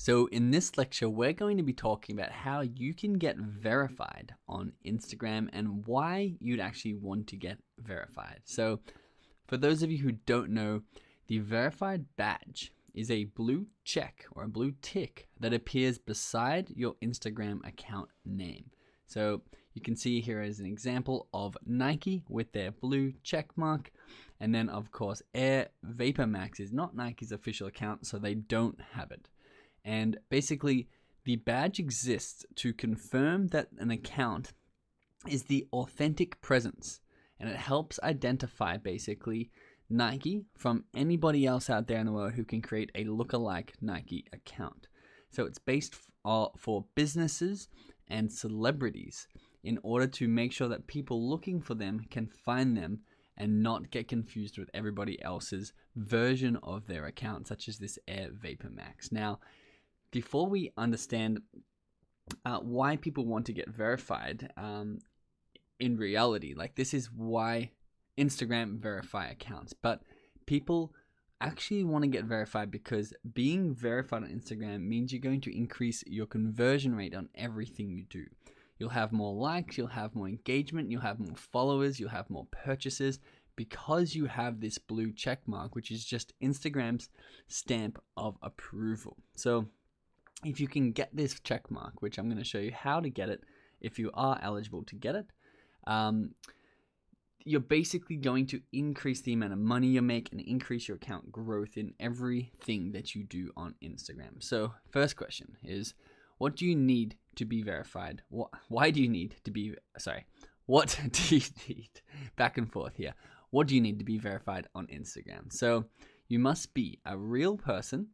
So, in this lecture, we're going to be talking about how you can get verified on Instagram and why you'd actually want to get verified. So, for those of you who don't know, the verified badge is a blue check or a blue tick that appears beside your Instagram account name. So, you can see here as an example of Nike with their blue check mark. And then, of course, Air VaporMax is not Nike's official account, so they don't have it. And basically, the badge exists to confirm that an account is the authentic presence, and it helps identify basically Nike from anybody else out there in the world who can create a lookalike Nike account. So it's based for businesses and celebrities in order to make sure that people looking for them can find them and not get confused with everybody else's version of their account, such as this Air VaporMax. Now, before we understand why people want to get verified, in reality, like this is why Instagram verify accounts, but people actually want to get verified because being verified on Instagram means you're going to increase your conversion rate on everything you do. You'll have more likes, you'll have more engagement, you'll have more followers, you'll have more purchases because you have this blue check mark, which is just Instagram's stamp of approval. So if you can get this check mark, which I'm going to show you how to get it if you are eligible to get it, you're basically going to increase the amount of money you make and increase your account growth in everything that you do on Instagram. So first question is, what do you need to be verified? Why do you need to be, what do you need, back and forth here. What do you need to be verified on Instagram? So you must be a real person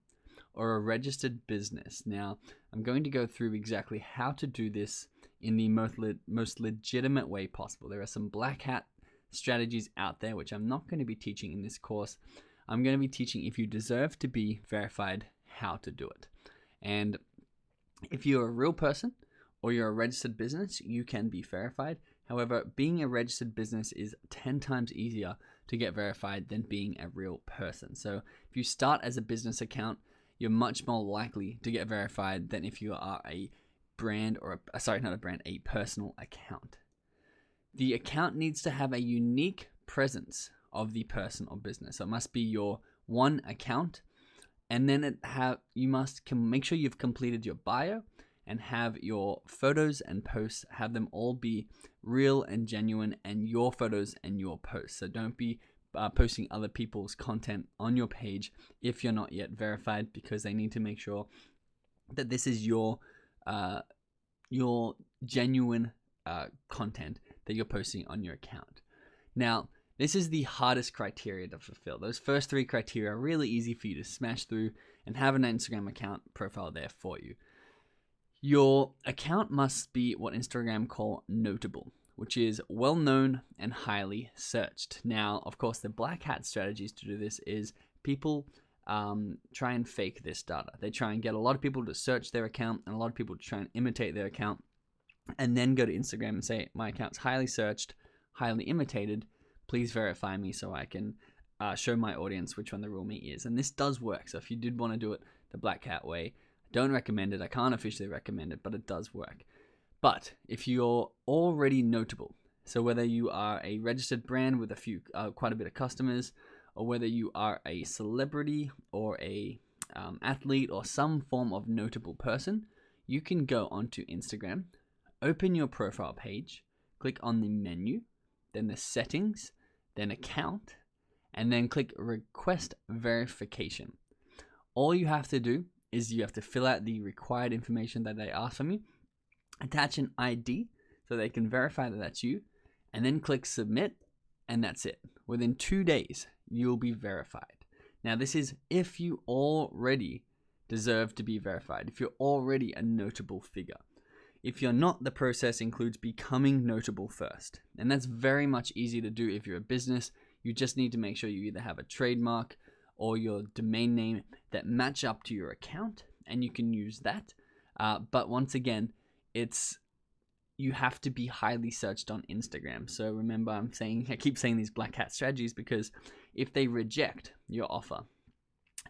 or a registered business. Now, I'm going to go through exactly how to do this in the most legitimate way possible. There are some black hat strategies out there, which I'm not going to be teaching in this course. I'm going to be teaching if you deserve to be verified, how to do it. And if you're a real person or you're a registered business, you can be verified. However, being a registered business is 10 times easier to get verified than being a real person. So if you start as a business account, you're much more likely to get verified than if you are a brand or a personal account. The account needs to have a unique presence of the person or business. So it must be your one account, and then you must make sure you've completed your bio and have your photos and posts, have them all be real and genuine, and your photos and your posts. So don't be posting other people's content on your page if you're not yet verified, because they need to make sure that this is your genuine content that you're posting on your account. Now, this is the hardest criteria to fulfill. Those first three criteria are really easy for you to smash through and have an Instagram account profile there for you. Your account must be what Instagram call notable, which is well known and highly searched. Now, of course, the black hat strategies to do this is people try and fake this data. They try and get a lot of people to search their account and a lot of people to try and imitate their account, and then go to Instagram and say, my account's highly searched, highly imitated. Please verify me so I can show my audience which one the real me is. And this does work. So if you did want to do it the black hat way, I don't recommend it. I can't officially recommend it, but it does work. But if you're already notable, so whether you are a registered brand with quite a bit of customers, or whether you are a celebrity or a athlete or some form of notable person, you can go onto Instagram, open your profile page, click on the menu, then the settings, then account, and then click request verification. All you have to do is you have to fill out the required information that they ask from you, attach an ID so they can verify that that's you, and then click submit, and that's it. Within 2 days, you'll be verified. Now, this is if you already deserve to be verified, if you're already a notable figure. If you're not, the process includes becoming notable first. And that's very much easy to do if you're a business. You just need to make sure you either have a trademark or your domain name that match up to your account, and you can use that. But once again, you have to be highly searched on Instagram. So remember, I keep saying these black hat strategies because if they reject your offer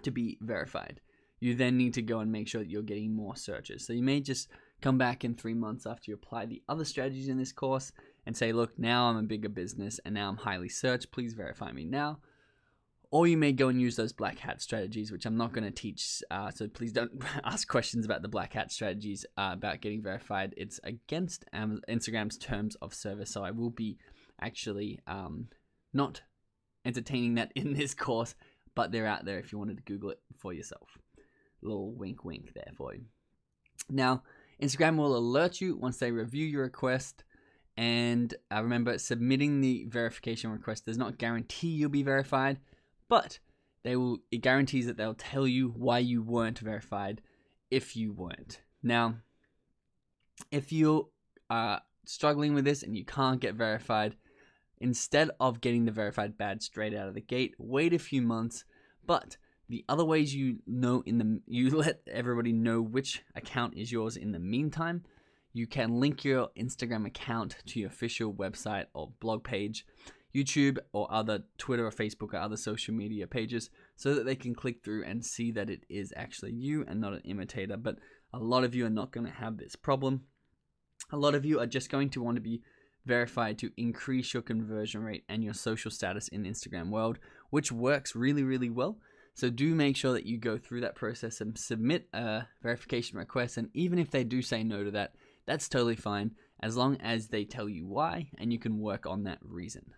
to be verified, you then need to go and make sure that you're getting more searches. So you may just come back in 3 months after you apply the other strategies in this course and say, look, now I'm a bigger business and now I'm highly searched. Please verify me now. Or you may go and use those black hat strategies, which I'm not going to teach. So please don't ask questions about the black hat strategies about getting verified. It's against Instagram's terms of service. So I will be actually not entertaining that in this course, but they're out there if you wanted to Google it for yourself. Little wink wink there for you. Now, Instagram will alert you once they review your request. And remember, submitting the verification request does not guarantee you'll be verified, but it guarantees that they'll tell you why you weren't verified if you weren't. Now, if you are struggling with this and you can't get verified, instead of getting the verified badge straight out of the gate, wait a few months. But the other ways you let everybody know which account is yours in the meantime. You can link your Instagram account to your official website or blog page, YouTube or other Twitter or Facebook or other social media pages, so that they can click through and see that it is actually you and not an imitator. But a lot of you are not going to have this problem. A lot of you are just going to want to be verified to increase your conversion rate and your social status in the Instagram world, which works really, really well. So do make sure that you go through that process and submit a verification request. And even if they do say no to that, that's totally fine, as long as they tell you why and you can work on that reason.